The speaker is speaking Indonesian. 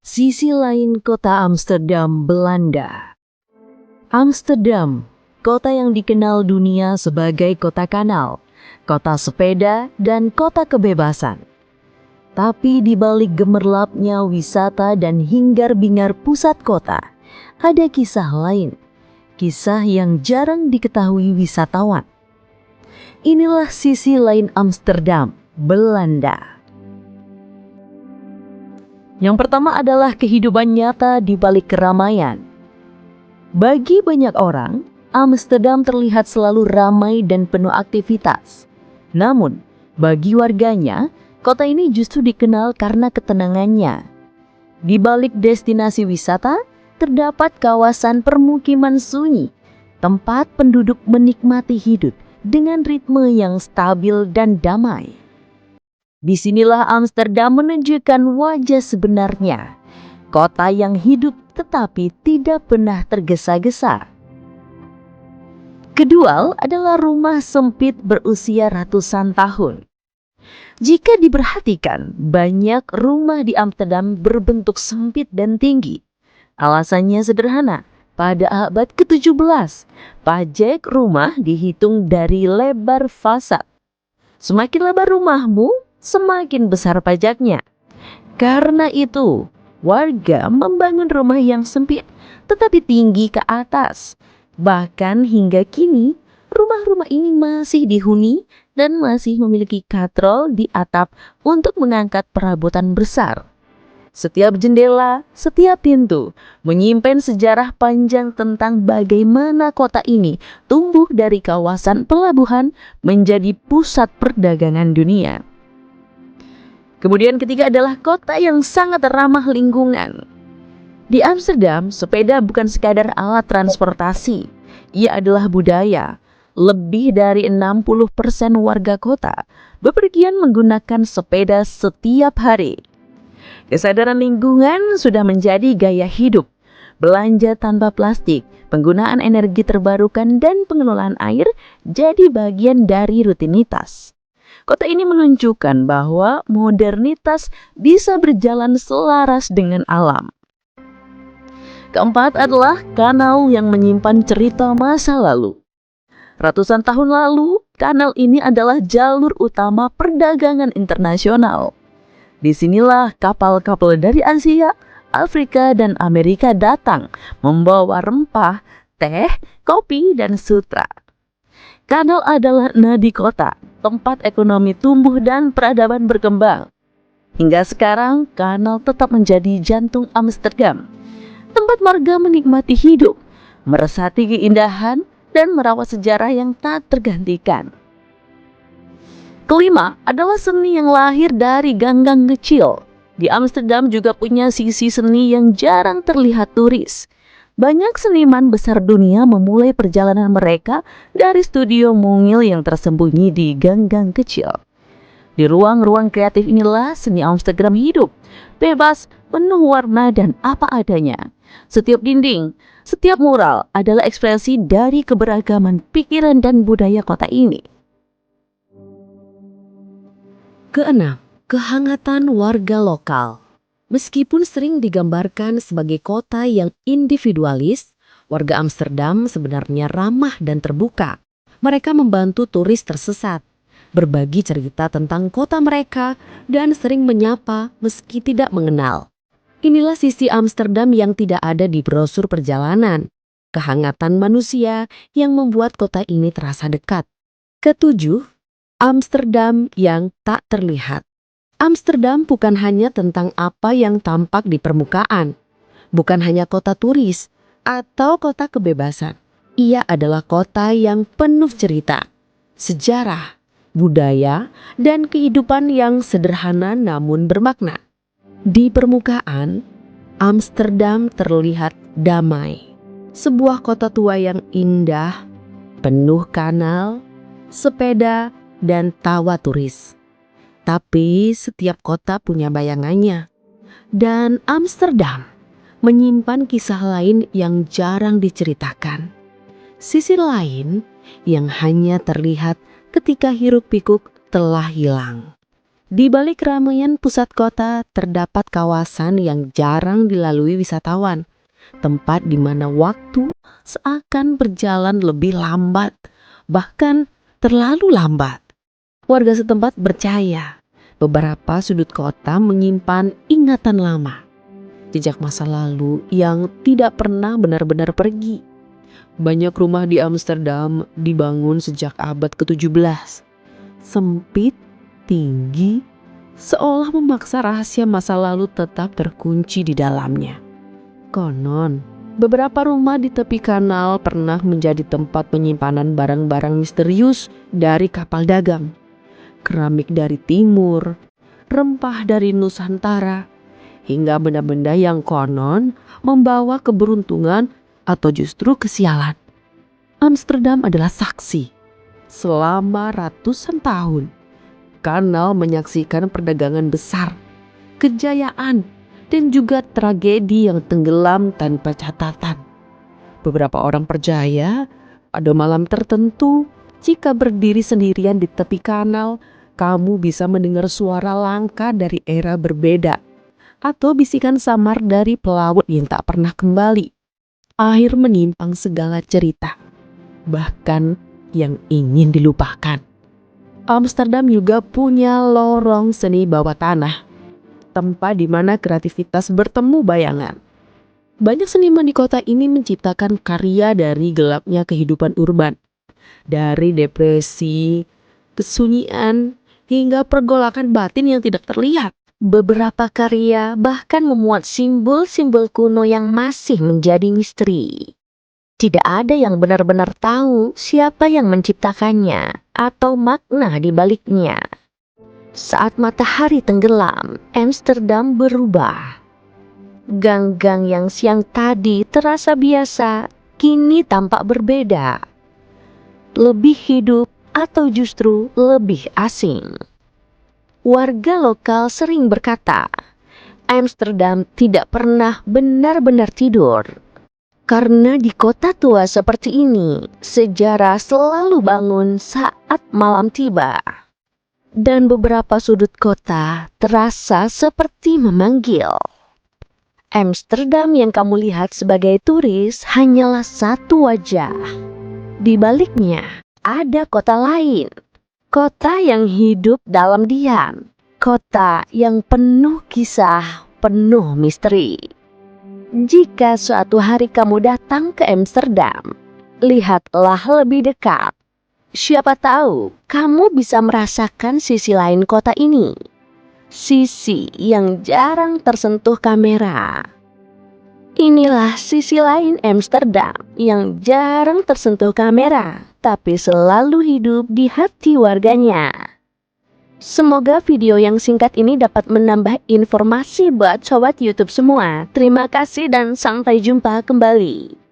Sisi lain kota Amsterdam, Belanda. Amsterdam, kota yang dikenal dunia sebagai kota kanal, kota sepeda, dan kota kebebasan. Tapi di balik gemerlapnya wisata dan hingar-bingar pusat kota, ada kisah lain. Kisah yang jarang diketahui wisatawan. Inilah sisi lain Amsterdam, Belanda. Yang pertama adalah kehidupan nyata di balik keramaian. Bagi banyak orang, Amsterdam terlihat selalu ramai dan penuh aktivitas. Namun, bagi warganya, kota ini justru dikenal karena ketenangannya. Di balik destinasi wisata, terdapat kawasan permukiman sunyi, tempat penduduk menikmati hidup dengan ritme yang stabil dan damai. Disinilah Amsterdam menunjukkan wajah sebenarnya, kota yang hidup tetapi tidak pernah tergesa-gesa. Kedua adalah rumah sempit berusia ratusan tahun. Jika diperhatikan, banyak rumah di Amsterdam berbentuk sempit dan tinggi. Alasannya sederhana, pada abad ke-17, pajak rumah dihitung dari lebar fasad. Semakin lebar rumahmu, semakin besar pajaknya. Karena itu, warga membangun rumah yang sempit tetapi tinggi ke atas. Bahkan hingga kini, rumah-rumah ini masih dihuni dan masih memiliki katrol di atap untuk mengangkat perabotan besar. Setiap jendela, setiap pintu menyimpan sejarah panjang tentang bagaimana kota ini tumbuh dari kawasan pelabuhan menjadi pusat perdagangan dunia. Kemudian ketiga adalah kota yang sangat ramah lingkungan. Di Amsterdam, sepeda bukan sekadar alat transportasi, ia adalah budaya. Lebih dari 60% warga kota bepergian menggunakan sepeda setiap hari. Kesadaran lingkungan sudah menjadi gaya hidup. Belanja tanpa plastik, penggunaan energi terbarukan, dan pengelolaan air jadi bagian dari rutinitas. Kota ini menunjukkan bahwa modernitas bisa berjalan selaras dengan alam. Keempat adalah kanal yang menyimpan cerita masa lalu. Ratusan tahun lalu, kanal ini adalah jalur utama perdagangan internasional. Disinilah kapal-kapal dari Asia, Afrika, dan Amerika datang membawa rempah, teh, kopi, dan sutra. Kanal adalah nadi kota, tempat ekonomi tumbuh dan peradaban berkembang. Hingga sekarang, kanal tetap menjadi jantung Amsterdam, tempat warga menikmati hidup, meresati keindahan, dan merawat sejarah yang tak tergantikan. Kelima adalah seni yang lahir dari gang-gang kecil. Di Amsterdam juga punya sisi seni yang jarang terlihat turis. Banyak seniman besar dunia memulai perjalanan mereka dari studio mungil yang tersembunyi di gang-gang kecil. Di ruang-ruang kreatif inilah seni Amsterdam hidup, bebas, penuh warna dan apa adanya. Setiap dinding, setiap mural adalah ekspresi dari keberagaman pikiran dan budaya kota ini. Keenam, kehangatan warga lokal. Meskipun sering digambarkan sebagai kota yang individualis, warga Amsterdam sebenarnya ramah dan terbuka. Mereka membantu turis tersesat, berbagi cerita tentang kota mereka, dan sering menyapa meski tidak mengenal. Inilah sisi Amsterdam yang tidak ada di brosur perjalanan. Kehangatan manusia yang membuat kota ini terasa dekat. Ketujuh, Amsterdam yang tak terlihat. Amsterdam bukan hanya tentang apa yang tampak di permukaan. Bukan hanya kota turis atau kota kebebasan. Ia adalah kota yang penuh cerita, sejarah, budaya, dan kehidupan yang sederhana namun bermakna. Di permukaan, Amsterdam terlihat damai. Sebuah kota tua yang indah, penuh kanal, sepeda, dan tawa turis. Tapi setiap kota punya bayangannya. Dan Amsterdam menyimpan kisah lain yang jarang diceritakan. Sisi lain yang hanya terlihat ketika hiruk-pikuk telah hilang. Di balik keramaian pusat kota terdapat kawasan yang jarang dilalui wisatawan. Tempat di mana waktu seakan berjalan lebih lambat, bahkan terlalu lambat. Warga setempat percaya beberapa sudut kota menyimpan ingatan lama, jejak masa lalu yang tidak pernah benar-benar pergi. Banyak rumah di Amsterdam dibangun sejak abad ke-17. Sempit, tinggi, seolah memaksa rahasia masa lalu tetap terkunci di dalamnya. Konon, beberapa rumah di tepi kanal pernah menjadi tempat penyimpanan barang-barang misterius dari kapal dagang. Keramik dari timur, rempah dari Nusantara, hingga benda-benda yang konon membawa keberuntungan atau justru kesialan. Amsterdam adalah saksi. Selama ratusan tahun, kanal menyaksikan perdagangan besar, kejayaan, dan juga tragedi yang tenggelam tanpa catatan. Beberapa orang percaya pada malam tertentu, jika berdiri sendirian di tepi kanal, kamu bisa mendengar suara langka dari era berbeda, atau bisikan samar dari pelaut yang tak pernah kembali. Akhir menyimpang segala cerita, bahkan yang ingin dilupakan. Amsterdam juga punya lorong seni bawah tanah, tempat di mana kreativitas bertemu bayangan. Banyak seniman di kota ini menciptakan karya dari gelapnya kehidupan urban, dari depresi, kesunyian, hingga pergolakan batin yang tidak terlihat. Beberapa karya bahkan memuat simbol-simbol kuno yang masih menjadi misteri. Tidak ada yang benar-benar tahu siapa yang menciptakannya atau makna di baliknya. Saat matahari tenggelam, Amsterdam berubah. Gang-gang yang siang tadi terasa biasa, kini tampak berbeda. Lebih hidup atau justru lebih asing. Warga lokal sering berkata, Amsterdam tidak pernah benar-benar tidur. Karena di kota tua seperti ini, sejarah selalu bangun saat malam tiba. Dan beberapa sudut kota terasa seperti memanggil. Amsterdam yang kamu lihat sebagai turis hanyalah satu wajah. Di baliknya ada kota lain. Kota yang hidup dalam diam. Kota yang penuh kisah, penuh misteri. Jika suatu hari kamu datang ke Amsterdam, lihatlah lebih dekat. Siapa tahu kamu bisa merasakan sisi lain kota ini. Sisi yang jarang tersentuh kamera. Inilah sisi lain Amsterdam yang jarang tersentuh kamera, tapi selalu hidup di hati warganya. Semoga video yang singkat ini dapat menambah informasi buat sobat YouTube semua. Terima kasih dan sampai jumpa kembali.